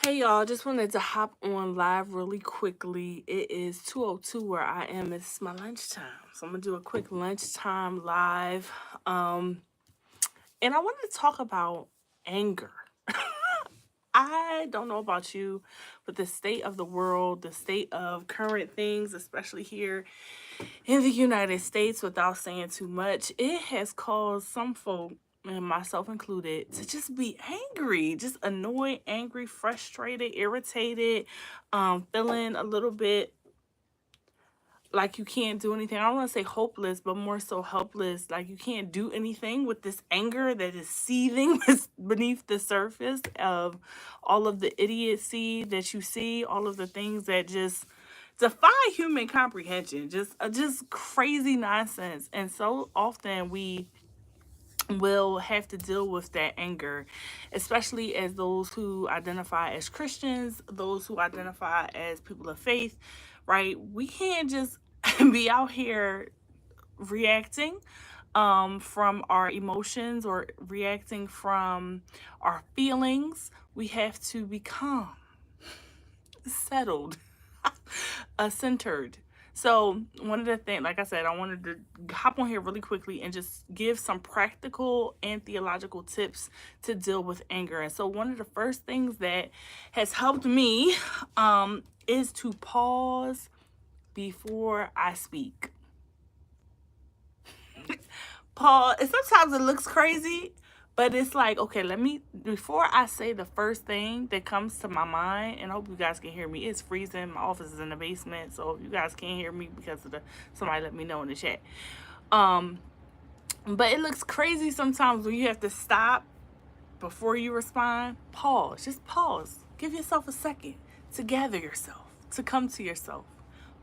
Hey y'all, just wanted to hop on live really quickly. It is 2:02 where I am. It's my lunchtime. So I'm gonna do a quick lunchtime live. Um and I wanted to talk about anger. I don't know about you, but the state of the world, the state of current things, especially here in the United States, without saying too much, it has caused some folk, and myself included, to just be angry, just annoyed, angry, frustrated, irritated, feeling a little bit like you can't do anything. I don't want to say hopeless, but more so helpless. Like you can't do anything with this anger that is seething beneath the surface of all of the idiocy that you see, all of the things that just defy human comprehension. Just crazy nonsense. And so often we will have to deal with that anger, especially as those who identify as Christians, those who identify as people of faith, right? We can't just be out here reacting from our emotions or reacting from our feelings. We have to be calm, settled, centered. So one of the things, like I said, I wanted to hop on here really quickly and just give some practical and theological tips to deal with anger. And so one of the first things that has helped me is to pause before I speak. Pause. And sometimes it looks crazy, but it's like, okay, before I say the first thing that comes to my mind, and I hope you guys can hear me. It's freezing. My office is in the basement, so if you guys can't hear me because of somebody let me know in the chat. But it looks crazy sometimes when you have to stop before you respond. Pause. Just pause. Give yourself a second to gather yourself, to come to yourself.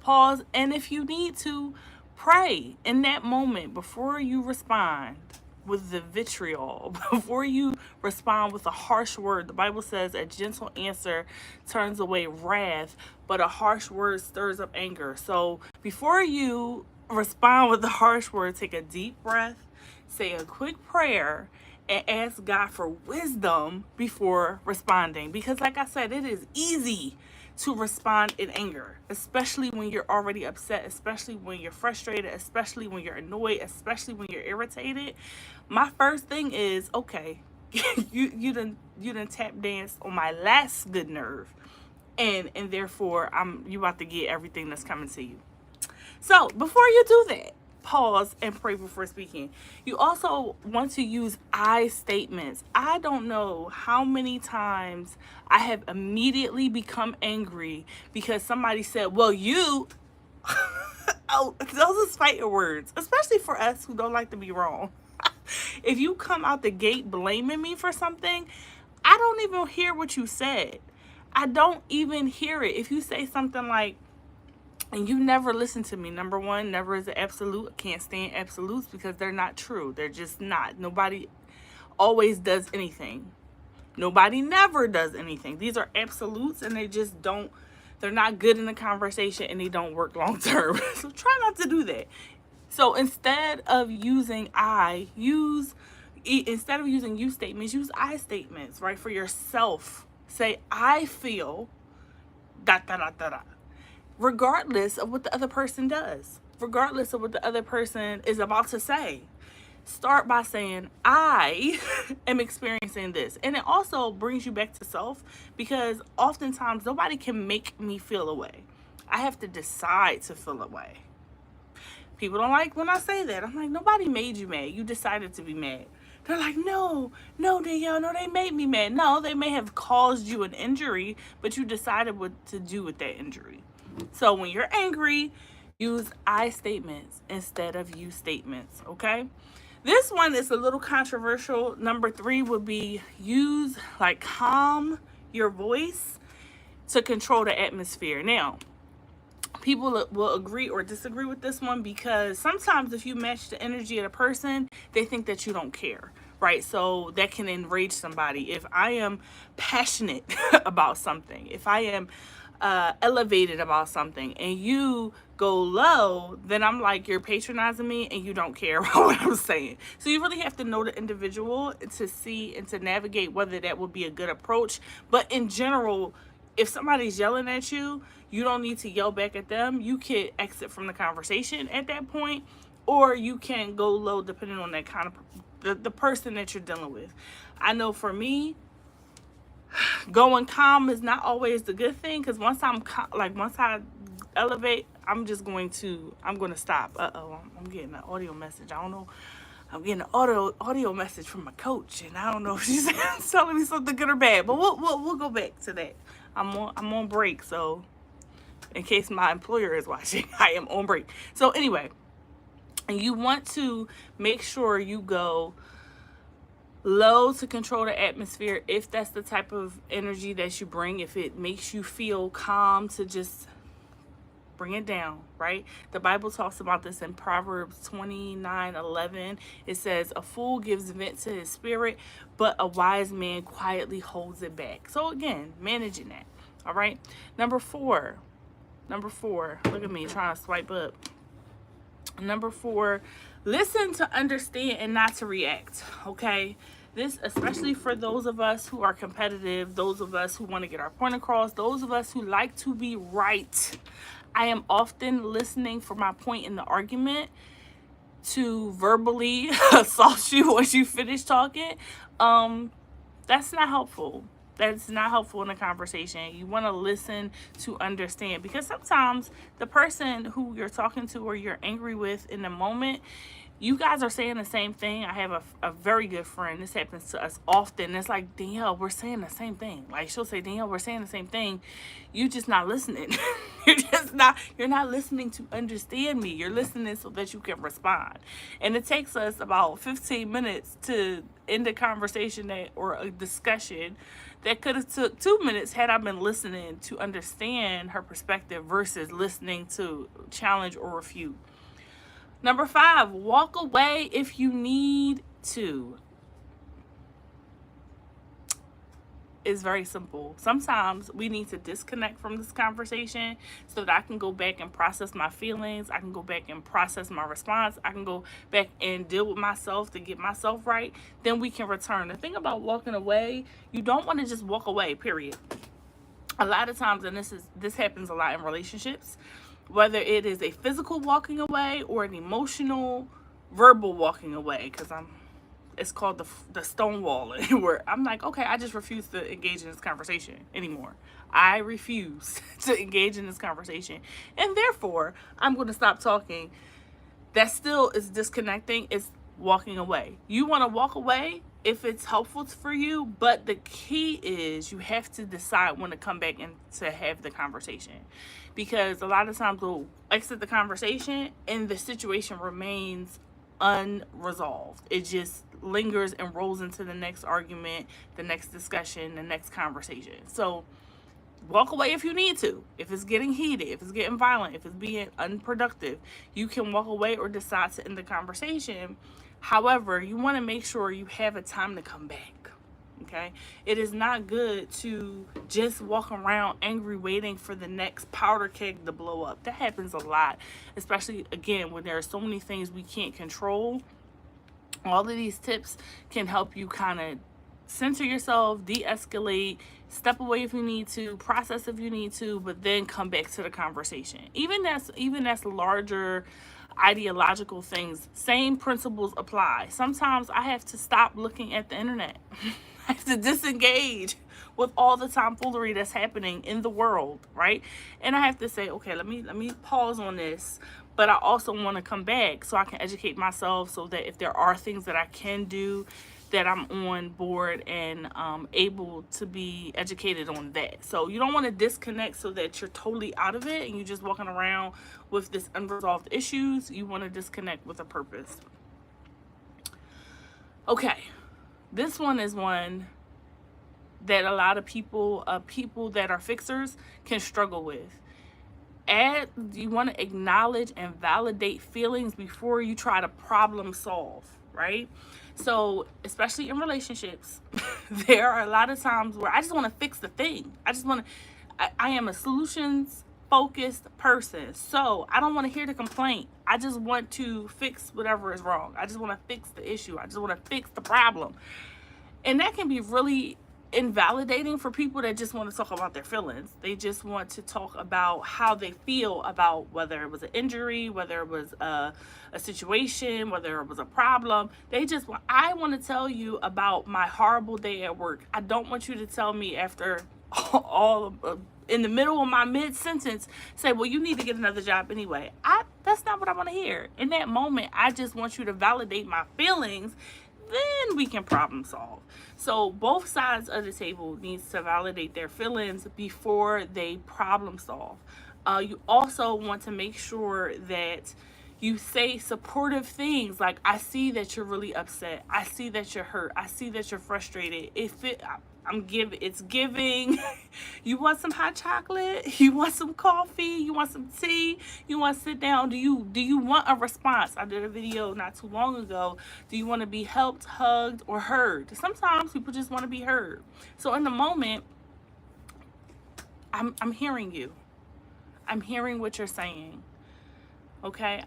Pause, and if you need to, pray in that moment before you respond with the vitriol, before you respond with a harsh word. The Bible says a gentle answer turns away wrath, but a harsh word stirs up anger. So before you respond with the harsh word, take a deep breath, say a quick prayer, and ask God for wisdom before responding. Because, like I said, it is easy to respond in anger, especially when you're already upset, especially when you're frustrated, especially when you're annoyed, especially when you're irritated. My first thing is, okay, you done tap dance on my last good nerve, and therefore you about to get everything that's coming to you. So before you do that, pause and pray before speaking. You also want to use I statements. I don't know how many times I have immediately become angry because somebody said, well, you. Oh, those are fighting words, especially for us who don't like to be wrong. If you come out the gate blaming me for something, I don't even hear what you said. I don't even hear it. If you say something like, and you never listen to me. Number one, never is an absolute. I can't stand absolutes because they're not true. They're just not. Nobody always does anything. Nobody never does anything. These are absolutes and they're not good in a conversation and they don't work long term. So try not to do that. So instead of using instead of using you statements, use I statements, right? For yourself. Say, I feel dot dot dot dot dot, regardless of what the other person does, regardless of what the other person is about to say. Start by saying, I am experiencing this. And it also brings you back to self because oftentimes nobody can make me feel a way. I have to decide to feel a way. People don't like when I say that. I'm like, nobody made you mad. You decided to be mad. They're like, no, Danielle, no, they made me mad. No, they may have caused you an injury, but you decided what to do with that injury. So when you're angry, use I statements instead of you statements, okay? This one is a little controversial. Number 3 would be calm your voice to control the atmosphere. Now, people will agree or disagree with this one because sometimes if you match the energy of a person, they think that you don't care, right? So that can enrage somebody. If I am passionate about something, if I am elevated about something and you go low, then I'm like, you're patronizing me and you don't care about what I'm saying. So you really have to know the individual to see and to navigate whether that would be a good approach. But in general, if somebody's yelling at you, you don't need to yell back at them. You can exit from the conversation at that point, or you can go low depending on that kind of the person that you're dealing with. I know for me, going calm is not always the good thing, because once I elevate, I'm going to stop. I'm getting an audio message. I don't know. I'm getting an audio message from my coach, and I don't know if she's telling me something good or bad. But we'll go back to that. I'm on break, so in case my employer is watching, I am on break. So anyway, and you want to make sure you go low to control the atmosphere if that's the type of energy that you bring. If it makes you feel calm, to just bring it down, right? The Bible talks about this in Proverbs 29:11. It says, a fool gives vent to his spirit, but a wise man quietly holds it back. So again, managing that. All right. Number four, look at me trying to swipe up. Number 4, listen to understand and not to react. Okay. This, especially for those of us who are competitive, those of us who want to get our point across, those of us who like to be right. I am often listening for my point in the argument to verbally assault you once you finish talking. That's not helpful. That's not helpful in a conversation. You want to listen to understand, because sometimes the person who you're talking to or you're angry with in the moment, you guys are saying the same thing. I have a very good friend. This happens to us often. It's like, Danielle, we're saying the same thing. Like, she'll say, Danielle, we're saying the same thing. You just not listening. You're not listening to understand me. You're listening so that you can respond. And it takes us about 15 minutes to end a conversation or a discussion that could have took 2 minutes had I been listening to understand her perspective versus listening to challenge or refute. Number 5, walk away if you need to. It's very simple. Sometimes we need to disconnect from this conversation so that I can go back and process my feelings. I can go back and process my response. I can go back and deal with myself to get myself right. Then we can return. The thing about walking away, you don't want to just walk away, period. A lot of times, and this happens a lot in relationships, whether it is a physical walking away or an emotional, verbal walking away, because it's called the stonewalling, where I'm like, okay, I just refuse to engage in this conversation anymore. I refuse to engage in this conversation, and therefore I'm going to stop talking. That still is disconnecting. It's walking away. You want to walk away if it's helpful for you, but the key is you have to decide when to come back and to have the conversation, because a lot of times we'll exit the conversation and the situation remains unresolved. It just lingers and rolls into the next argument, the next discussion, the next conversation. So walk away if you need to. If it's getting heated, if it's getting violent, if it's being unproductive, you can walk away or decide to end the conversation. However, you want to make sure you have a time to come back. Okay? It is not good to just walk around angry waiting for the next powder keg to blow up. That happens a lot, especially, again, when there are so many things we can't control. All of these tips can help you kind of center yourself, de-escalate, step away if you need to, process if you need to, but then come back to the conversation. Even that's larger ideological things, same principles apply. Sometimes I have to stop looking at the internet. I have to disengage with all the tomfoolery that's happening in the world, right? And I have to say, okay, let me pause on this, but I also want to come back so I can educate myself, so that if there are things that I can do, that I'm on board and able to be educated on that. So you don't want to disconnect so that you're totally out of it and you're just walking around with this unresolved issues. You want to disconnect with a purpose. Okay, this one is one that a lot of people that are fixers can struggle with. You want to acknowledge and validate feelings before you try to problem solve, right? So, especially in relationships, there are a lot of times where I just want to fix the thing. I am a solutions focused person. So I don't want to hear the complaint. I just want to fix whatever is wrong. I just want to fix the issue. I just want to fix the problem. And that can be really invalidating for people that just want to talk about their feelings. They just want to talk about how they feel about whether it was an injury, whether it was a situation, whether it was a problem. I want to tell you about my horrible day at work. I don't want you to tell me after all in the middle of my mid sentence, say, well, you need to get another job anyway. That's not what I want to hear. In that moment, I just want you to validate my feelings, then we can problem solve. So both sides of the table needs to validate their feelings before they problem solve. You also want to make sure that you say supportive things like, I see that you're really upset. I see that you're hurt. I see that you're frustrated. It's giving. You want some hot chocolate? You want some coffee? You want some tea? You want to sit down? Do you want a response? I did a video not too long ago. Do you want to be helped, hugged, or heard? Sometimes people just want to be heard. So in the moment, I'm hearing you. I'm hearing what you're saying. Okay?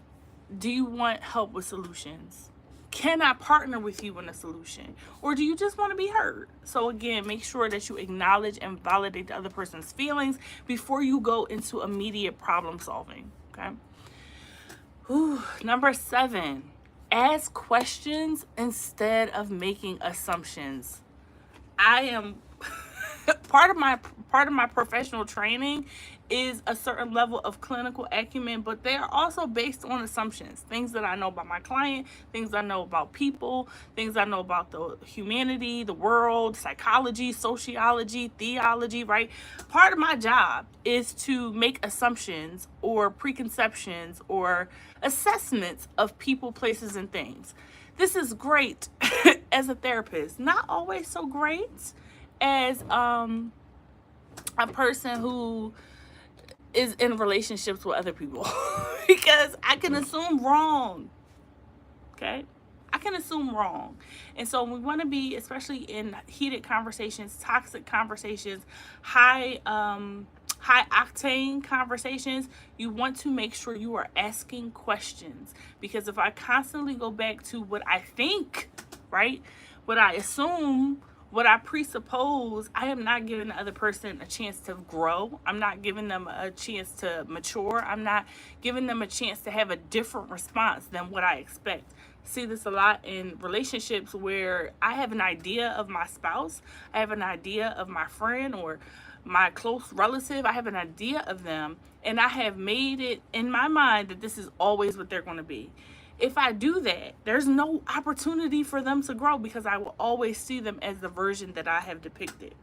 Do you want help with solutions? Can I partner with you in a solution? Or do you just want to be heard? So again, make sure that you acknowledge and validate the other person's feelings before you go into immediate problem solving. Okay. Number 7, ask questions instead of making assumptions. I am part of my professional training is a certain level of clinical acumen, but they are also based on assumptions. Things that I know about my client, things I know about people, things I know about the humanity, the world, psychology, sociology, theology, right? Part of my job is to make assumptions or preconceptions or assessments of people, places, and things. This is great as a therapist. Not always so great as a person who is in relationships with other people because I can assume wrong. Okay? I can assume wrong. And so we want to be, especially in heated conversations, toxic conversations, high octane conversations, you want to make sure you are asking questions. Because if I constantly go back to what I think, right? What I assume, what I presuppose, I am not giving the other person a chance to grow. I'm not giving them a chance to mature. I'm not giving them a chance to have a different response than what I expect. See this a lot in relationships where I have an idea of my spouse, I have an idea of my friend or my close relative, I have an idea of them, and I have made it in my mind that this is always what they're going to be. If I do that, there's no opportunity for them to grow because I will always see them as the version that I have depicted.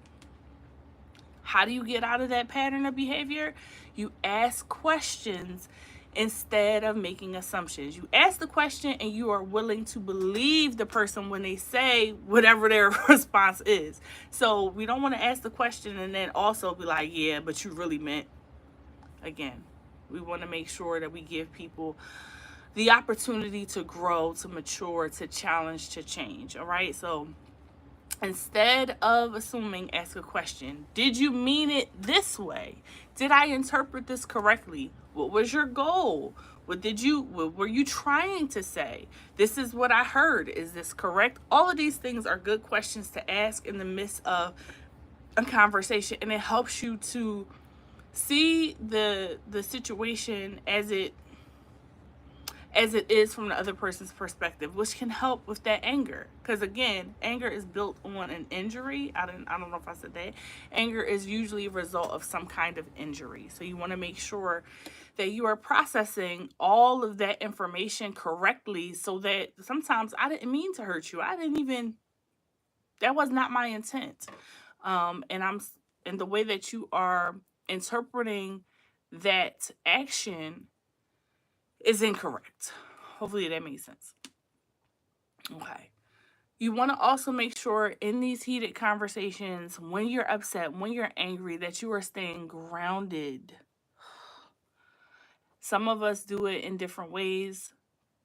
How do you get out of that pattern of behavior? You ask questions instead of making assumptions. You ask the question and you are willing to believe the person when they say whatever their response is. So we don't want to ask the question and then also be like, yeah, but you really meant. Again, we want to make sure that we give people the opportunity to grow, to mature, to challenge, to change. All right. So instead of assuming, ask a question. Did you mean it this way? Did I interpret this correctly? What was your goal? What were you trying to say? This is what I heard. Is this correct? All of these things are good questions to ask in the midst of a conversation, and it helps you to see the situation as it is from the other person's perspective, which can help with that anger. Because again, anger is built on an injury. I don't know if I said that. Anger is usually a result of some kind of injury. So you want to make sure that you are processing all of that information correctly, so that sometimes I didn't mean to hurt you. That was not my intent. And the way that you are interpreting that action is incorrect. Hopefully that makes sense. Okay. You want to also make sure in these heated conversations, when you're upset, when you're angry, that you are staying grounded. Some of us do it in different ways.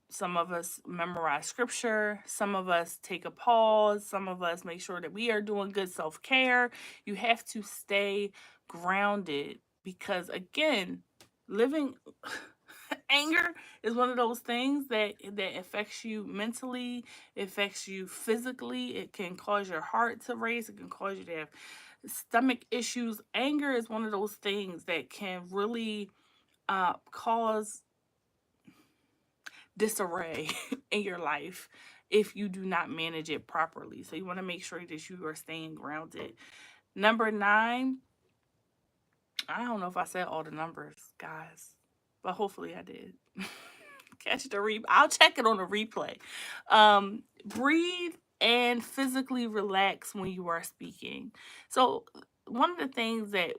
Some of us memorize scripture. Some of us take a pause. Some of us make sure that we are doing good self-care. You have to stay grounded because, again, living anger is one of those things that affects you mentally, it affects you physically. It can cause your heart to race. It can cause you to have stomach issues. Anger is one of those things that can really cause disarray in your life if you do not manage it properly. So you want to make sure that you are staying grounded. Number 9, I don't know if I said all the numbers, guys, but hopefully I did. Catch the replay. I'll check it on the replay. Breathe and physically relax when you are speaking. So one of the things that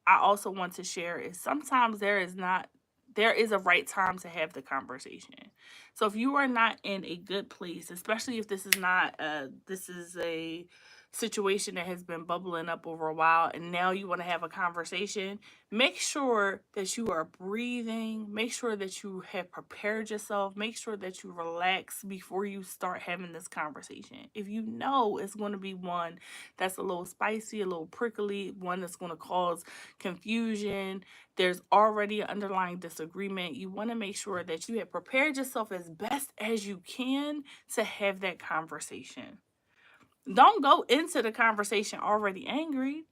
I also want to share is sometimes there is a right time to have the conversation. So if you are not in a good place, especially if this is a situation that has been bubbling up over a while and now you want to have a conversation, make sure that you are breathing, make sure that you have prepared yourself, make sure that you relax before you start having this conversation. If you know it's going to be one that's a little spicy, a little prickly, one that's going to cause confusion, there's already an underlying disagreement, you want to make sure that you have prepared yourself as best as you can to have that conversation. Don't go into the conversation already angry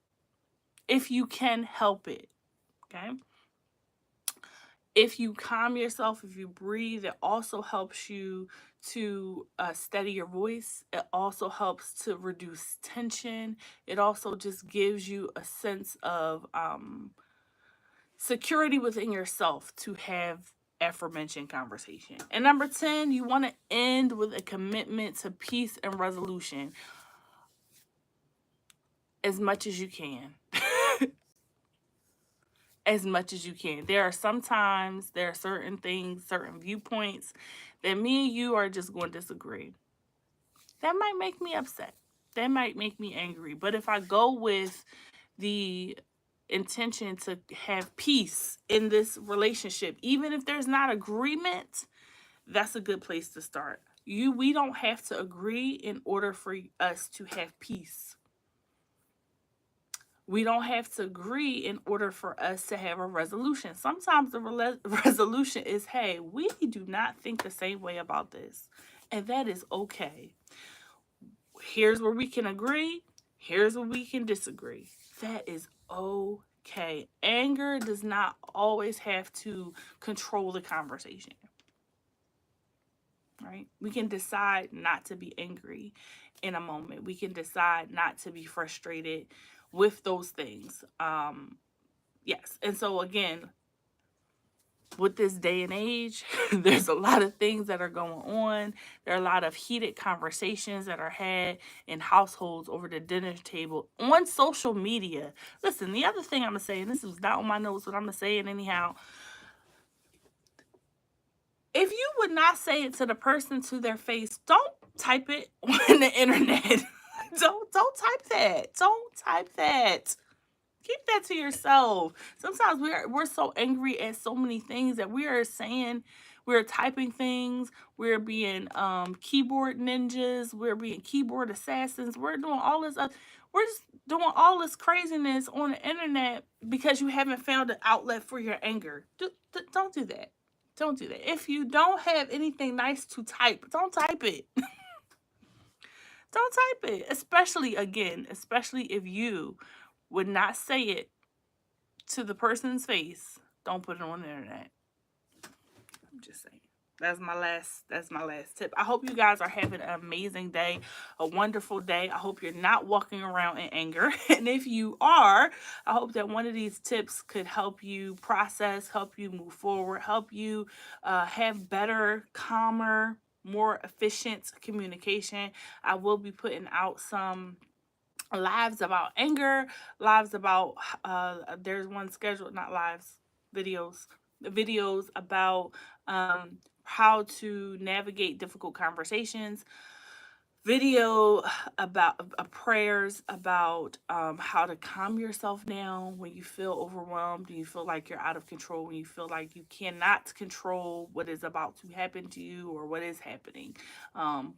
if you can help it, okay? If you calm yourself, if you breathe, it also helps you to steady your voice. It also helps to reduce tension. It also just gives you a sense of security within yourself to have aforementioned conversation. And number 10, you want to end with a commitment to peace and resolution as much as you can. As much as you can. There are certain things, certain viewpoints that me and you are just going to disagree. That might make me upset. That might make me angry. But if I go with the intention to have peace in this relationship, even if there's not agreement, that's a good place to start. We don't have to agree in order for us to have peace. We don't have to agree in order for us to have a resolution. Sometimes the resolution is, hey, we do not think the same way about this. And that is okay. Here's where we can agree. Here's where we can disagree. That is okay. Anger does not always have to control the conversation. Right? We can decide not to be angry in a moment. We can decide not to be frustrated with those things. Yes. And so again, with this day and age, there's a lot of things that are going on. There are a lot of heated conversations that are had in households over the dinner table, on social media. Listen, the other thing I'm going to say, and this was not on my notes, but I'm going to say it anyhow. If you would not say it to the person to their face, don't type it on the internet. Don't type that. Don't type that. Keep that to yourself. Sometimes we're so angry at so many things that we are saying, we're typing things, we're being keyboard ninjas, we're being keyboard assassins, we're doing all this we're just doing all this craziness on the internet because you haven't found an outlet for your anger. Don't do that. Don't do that. If you don't have anything nice to type, don't type it. Don't type it. Especially if you would not say it to the person's face. Don't put it on the internet. I'm just saying. That's my last tip. I hope you guys are having an amazing day, a wonderful day. I hope you're not walking around in anger. And if you are, I hope that one of these tips could help you process, help you move forward, help you have better, calmer, more efficient communication. I will be putting out some lives about anger, lives about there's one scheduled, not lives, videos about how to navigate difficult conversations. video about prayers about how to calm yourself down when you feel overwhelmed, when you feel like you're out of control, when you feel like you cannot control what is about to happen to you or what is happening.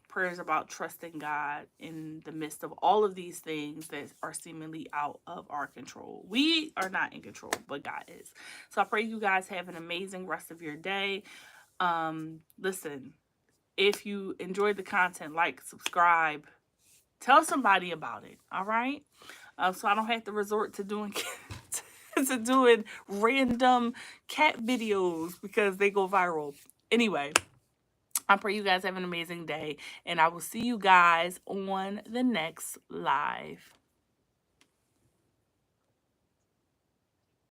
Prayers about trusting God in the midst of all of these things that are seemingly out of our control. We are not in control, but God is. So I pray you guys have an amazing rest of your day. Listen, if you enjoyed the content, like, subscribe, tell somebody about it. All right. So I don't have to resort to doing to doing random cat videos because they go viral. Anyway, I pray you guys have an amazing day, and I will see you guys on the next live.